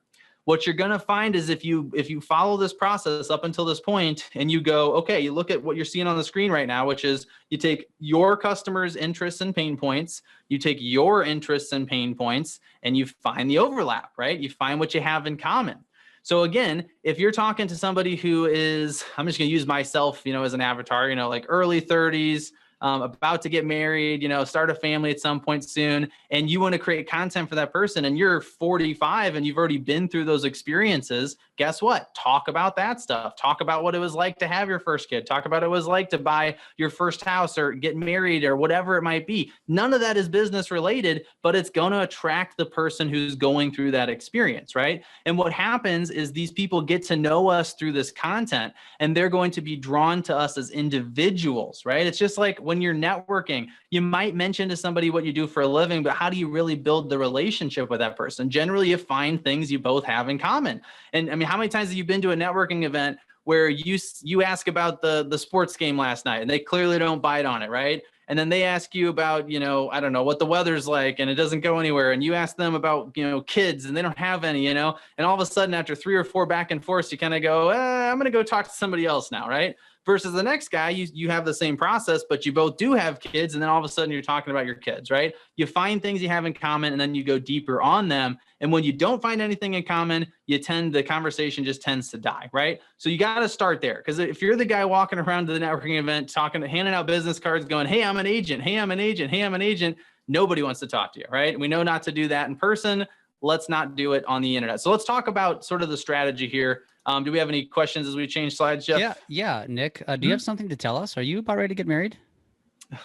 What you're going to find is if you follow this process up until this point and you go, okay, you look at what you're seeing on the screen right now, which is you take your customers' interests and pain points, you take your interests and pain points, and you find the overlap, right? You find what you have in common. So again, if you're talking to somebody who is, I'm just going to use myself, as an avatar, like early 30s, about to get married, start a family at some point soon, and you want to create content for that person, and you're 45 and you've already been through those experiences, guess what? Talk about that stuff. Talk about what it was like to have your first kid. Talk about what it was like to buy your first house or get married or whatever it might be. None of that is business related, but it's going to attract the person who's going through that experience, right? And what happens is these people get to know us through this content, and they're going to be drawn to us as individuals, right? It's just like when you're networking, you might mention to somebody what you do for a living, but how do you really build the relationship with that person? Generally, you find things you both have in common. And I mean, how many times have you been to a networking event where you ask about the sports game last night and they clearly don't bite on it, right? And then they ask you about, I don't know, what the weather's like, and it doesn't go anywhere. And you ask them about, kids, and they don't have any, and all of a sudden after 3 or 4 back and forths, you kind of go, I'm going to go talk to somebody else now, right? Versus the next guy, you have the same process, but you both do have kids. And then all of a sudden you're talking about your kids, right? You find things you have in common, and then you go deeper on them. And when you don't find anything in common, the conversation just tends to die, right? So you got to start there. Because if you're the guy walking around to the networking event, handing out business cards going, hey, I'm an agent. Hey, I'm an agent. Hey, I'm an agent. Nobody wants to talk to you, right? We know not to do that in person. Let's not do it on the internet. So let's talk about sort of the strategy here. Do we have any questions as we change slides, Jeff? Yeah. Nick, do you have something to tell us? Are you about ready to get married?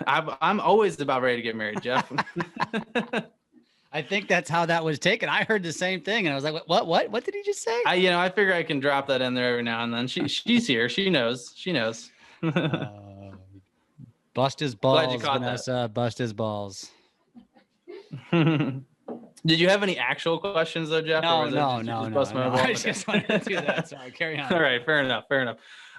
I'm always about ready to get married, Jeff. I think that's how that was taken. I heard the same thing, and I was like, what did he just say? I figure I can drop that in there every now and then. She's here. She knows. Bust his balls, Glad you caught Vanessa. that. Bust his balls. Did you have any actual questions though, Jeff? No. I just wanted to do that. Sorry, carry on. All right, fair enough.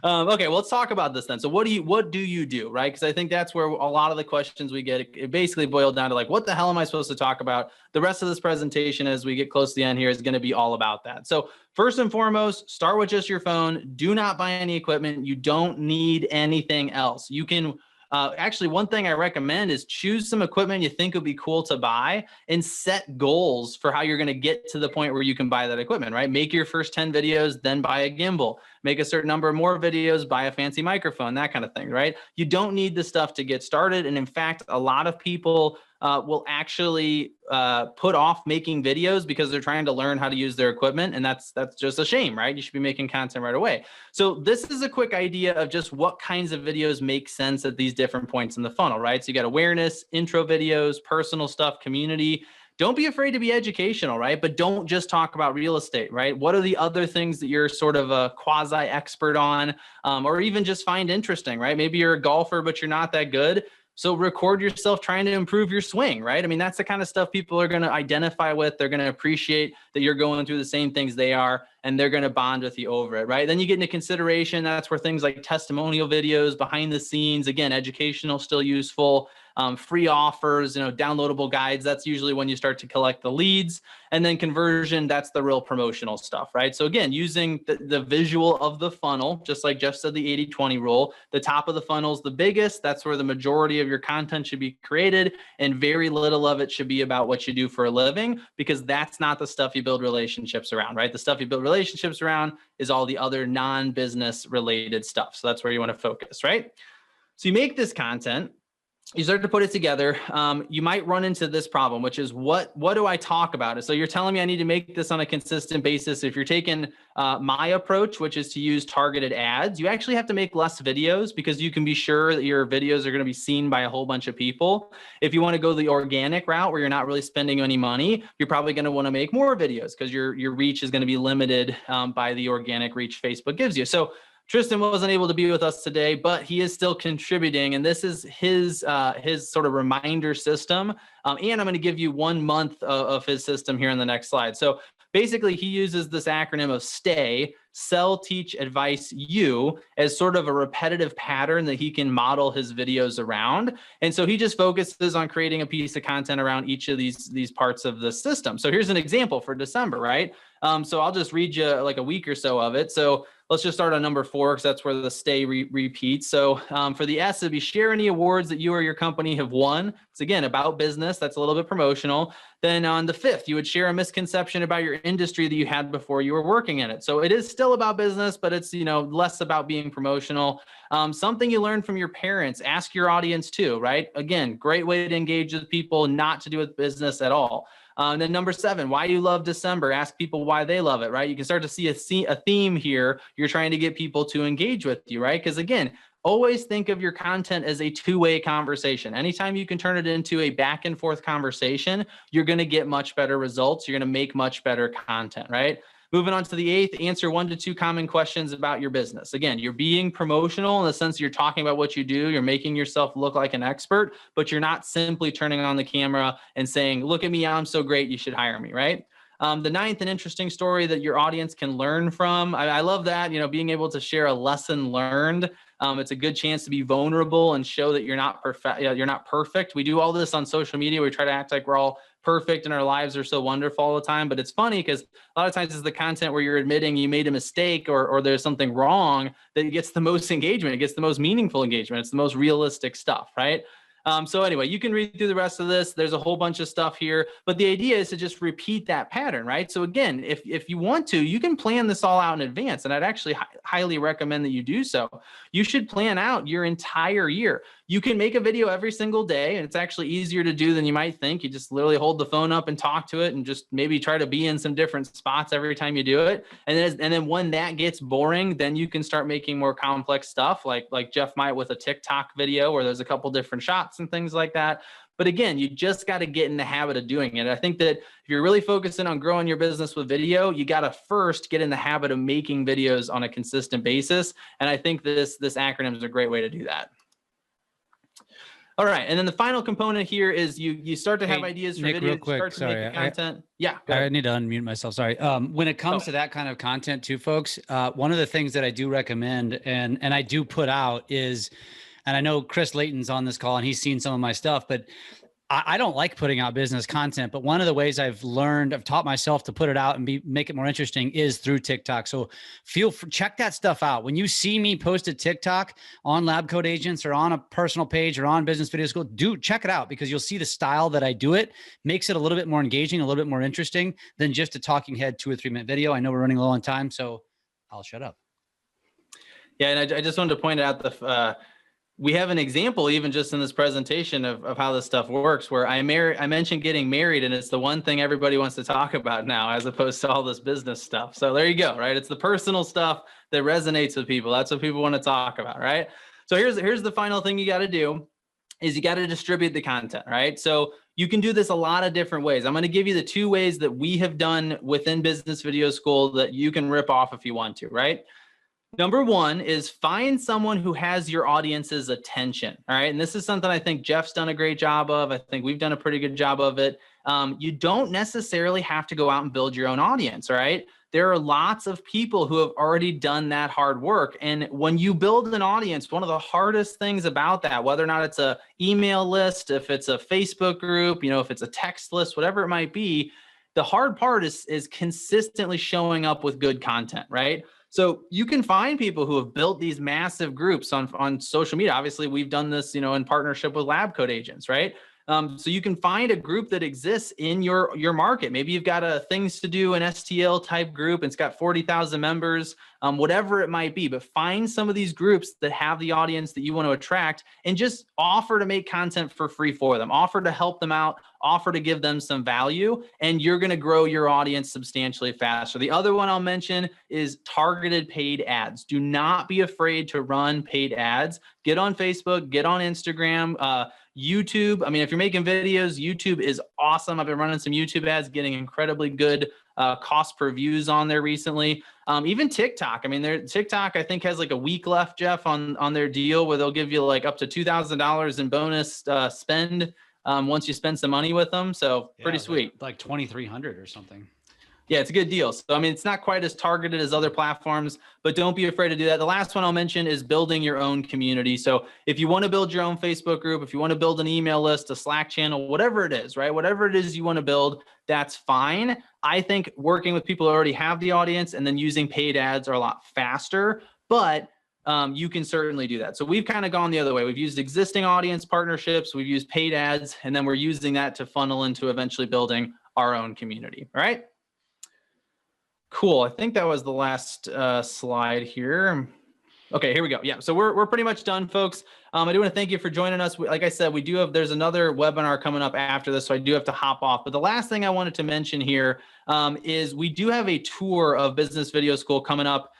Okay, well, let's talk about this then. So what do you do, right? Because I think that's where a lot of the questions we get, it basically boiled down to like, what the hell am I supposed to talk about? The rest of this presentation, as we get close to the end here, is going to be all about that. So first and foremost, start with just your phone. Do not buy any equipment. You don't need anything else. You can Actually, one thing I recommend is choose some equipment you think would be cool to buy and set goals for how you're going to get to the point where you can buy that equipment, right? Make your first 10 videos, then buy a gimbal. Make a certain number of more videos, buy a fancy microphone, that kind of thing, right? You don't need the stuff to get started. And in fact, a lot of people will actually put off making videos because they're trying to learn how to use their equipment. And that's just a shame, right? You should be making content right away. So this is a quick idea of just what kinds of videos make sense at these different points in the funnel, right? So you got awareness, intro videos, personal stuff, community. Don't be afraid to be educational, right? But don't just talk about real estate, right? What are the other things that you're sort of a quasi expert on, or even just find interesting, right? Maybe you're a golfer, but you're not that good. So record yourself trying to improve your swing, right? I mean, that's the kind of stuff people are going to identify with. They're going to appreciate that you're going through the same things they are, and they're going to bond with you over it, right? Then you get into consideration. That's where things like testimonial videos, behind the scenes, again, educational, still useful, free offers, downloadable guides. That's usually when you start to collect the leads. And then conversion, that's the real promotional stuff, right? So again, using the visual of the funnel, just like Jeff said, the 80-20 rule, the top of the funnel is the biggest. That's where the majority of your content should be created, and very little of it should be about what you do for a living, because that's not the stuff you build relationships around, right? The stuff you build relationships around is all the other non-business related stuff. So that's where you want to focus, right? So you make this content, you start to put it together. You might run into this problem, which is what do I talk about? So you're telling me I need to make this on a consistent basis. If you're taking my approach, which is to use targeted ads, you actually have to make less videos because you can be sure that your videos are going to be seen by a whole bunch of people. If you want to go the organic route where you're not really spending any money, you're probably going to want to make more videos because your reach is going to be limited by the organic reach Facebook gives you. So Tristan wasn't able to be with us today, but he is still contributing, and this is his sort of reminder system. And I'm going to give you 1 month of his system here in the next slide. So basically, he uses this acronym of STAY, Sell, Teach, Advice, You, as sort of a repetitive pattern that he can model his videos around. And so he just focuses on creating a piece of content around each of these parts of the system. So here's an example for December, right? So I'll just read you like a week or so of it. So let's just start on number 4, because that's where the stay repeats. So for the S, it'd be share any awards that you or your company have won. It's again about business. That's a little bit promotional. Then on the 5th, you would share a misconception about your industry that you had before you were working in it. So it is still about business, but it's less about being promotional. Something you learned from your parents. Ask your audience too, right? Again, great way to engage with people, not to do with business at all. Then number 7, why do you love December? Ask people why they love it, right? You can start to see a theme here. You're trying to get people to engage with you, right? Because again, always think of your content as a two-way conversation. Anytime you can turn it into a back and forth conversation, you're going to get much better results. You're going to make much better content, right? Moving on to the 8th, answer 1 to 2 common questions about your business. Again, you're being promotional in the sense you're talking about what you do. You're making yourself look like an expert, but you're not simply turning on the camera and saying, look at me, I'm so great, you should hire me, right? The 9th, an interesting story that your audience can learn from. I love that, being able to share a lesson learned. It's a good chance to be vulnerable and show that you're not perfect. You're not perfect. We do all this on social media. We try to act like we're all perfect and our lives are so wonderful all the time. But it's funny because a lot of times it's the content where you're admitting you made a mistake or there's something wrong that gets the most engagement. It gets the most meaningful engagement. It's the most realistic stuff, right? So anyway, you can read through the rest of this. There's a whole bunch of stuff here, but the idea is to just repeat that pattern, right? So again, if you want to, you can plan this all out in advance, and I'd actually highly recommend that you do so. You should plan out your entire year. You can make a video every single day, and it's actually easier to do than you might think. You just literally hold the phone up and talk to it and just maybe try to be in some different spots every time you do it. And then when that gets boring, then you can start making more complex stuff like Jeff might with a TikTok video where there's a couple different shots and things like that. But again, you just got to get in the habit of doing it. I think that if you're really focusing on growing your business with video, you got to first get in the habit of making videos on a consistent basis. And I think this acronym is a great way to do that. All right. And then the final component here is you start to have ideas for Nick, videos, real quick, start to make the content. Yeah. I need to unmute myself. Sorry. When it comes to that kind of content too, folks, one of the things that I do recommend and I do put out is, and I know Chris Layton's on this call and he's seen some of my stuff, but I don't like putting out business content, but one of the ways I've taught myself to put it out and make it more interesting is through TikTok. So check that stuff out. When you see me post a TikTok on LabCoatAgents or on a personal page or on Business Video School, check it out, because you'll see the style that I do it makes it a little bit more engaging, a little bit more interesting than just a talking head 2 or 3 minute video. I know we're running low on time, so I'll shut up. Yeah, and I just wanted to point out we have an example even just in this presentation of how this stuff works, where I mentioned getting married, and it's the one thing everybody wants to talk about now, as opposed to all this business stuff. So there you go, right? It's the personal stuff that resonates with people. That's what people want to talk about, right? So here's the final thing you got to do is you got to distribute the content, right? So you can do this a lot of different ways. I'm going to give you the 2 ways that we have done within Business Video School that you can rip off if you want to, right? Number 1 is find someone who has your audience's attention. All right. And this is something I think Jeff's done a great job of. I think we've done a pretty good job of it. You don't necessarily have to go out and build your own audience. All right. There are lots of people who have already done that hard work. And when you build an audience, one of the hardest things about that, whether or not it's a email list, if it's a Facebook group, if it's a text list, whatever it might be, the hard part is consistently showing up with good content, right? So you can find people who have built these massive groups on social media. Obviously, we've done this, in partnership with LabCoatAgents, right? So you can find a group that exists in your market. Maybe you've got a things to do, an STL type group, and it's got 40,000 members, whatever it might be. But find some of these groups that have the audience that you want to attract, and just offer to make content for free for them. Offer to help them out. Offer to give them some value, and you're going to grow your audience substantially faster. The other one I'll mention is targeted paid ads. Do not be afraid to run paid ads. Get on Facebook, get on Instagram, YouTube. I mean, if you're making videos, YouTube is awesome. I've been running some YouTube ads, getting incredibly good cost per views on there recently. Even TikTok. I mean, TikTok, I think, has like a week left, Jeff, on their deal where they'll give you like up to $2,000 in bonus spend once you spend some money with them. So pretty sweet. Like 2,300 or something. Yeah, it's a good deal. So, I mean, it's not quite as targeted as other platforms, but don't be afraid to do that. The last one I'll mention is building your own community. So if you want to build your own Facebook group, if you want to build an email list, a Slack channel, whatever it is, right? Whatever it is you want to build, that's fine. I think working with people who already have the audience and then using paid ads are a lot faster, but you can certainly do that. So we've kind of gone the other way. We've used existing audience partnerships, we've used paid ads, and then we're using that to funnel into eventually building our own community. All right. Cool. I think that was the last slide here. Okay, here we go. Yeah, so we're pretty much done, folks. I do want to thank you for joining us. Like I said, there's another webinar coming up after this, so I do have to hop off. But the last thing I wanted to mention here is we do have a tour of Business Video School coming up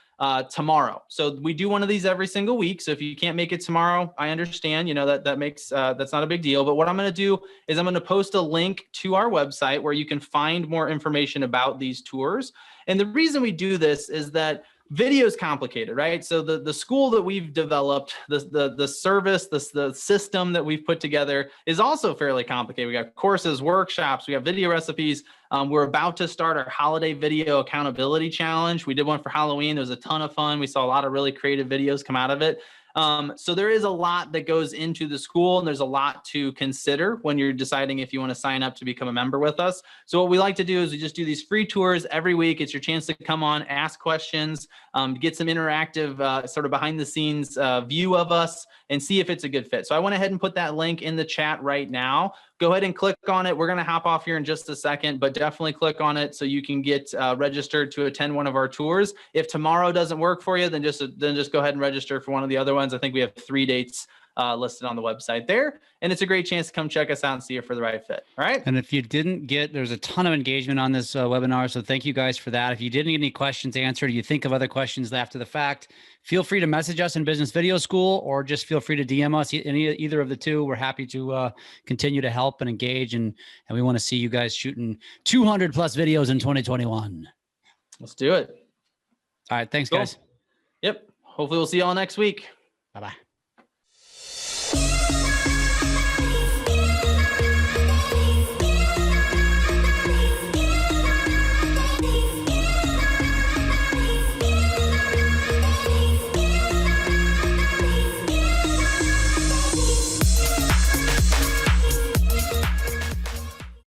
tomorrow. So we do one of these every single week. So if you can't make it tomorrow, I understand, that makes, that's not a big deal. But what I'm going to do is I'm going to post a link to our website where you can find more information about these tours. And the reason we do this is that video is complicated, right? So the school that we've developed, the service, the system that we've put together is also fairly complicated. We got courses, workshops, we have video recipes. We're about to start our holiday video accountability challenge. We did one for Halloween. It was a ton of fun. We saw a lot of really creative videos come out of it. So there is a lot that goes into the school, and there's a lot to consider when you're deciding if you want to sign up to become a member with us. So what we like to do is we just do these free tours every week. It's your chance to come on, ask questions, get some interactive sort of behind the scenes view of us, and see if it's a good fit. So I went ahead and put that link in the chat right now. Go ahead and click on it. We're going to hop off here in just a second, but definitely click on it so you can get registered to attend one of our tours. If tomorrow doesn't work for you, then just go ahead and register for one of the other ones. I think we have 3 dates listed on the website there, and it's a great chance to come check us out and see if we're the right fit. All right. And if you didn't get, there's a ton of engagement on this webinar, so thank you guys for that. If you didn't get any questions answered, you think of other questions after the fact, feel free to message us in Business Video School, or just feel free to DM us, either of the two. We're happy to continue to help and engage, and we want to see you guys shooting 200 plus videos in 2021. Let's do it. All right. Thanks, Cool. guys. Yep. Hopefully we'll see you all next week. Bye-bye.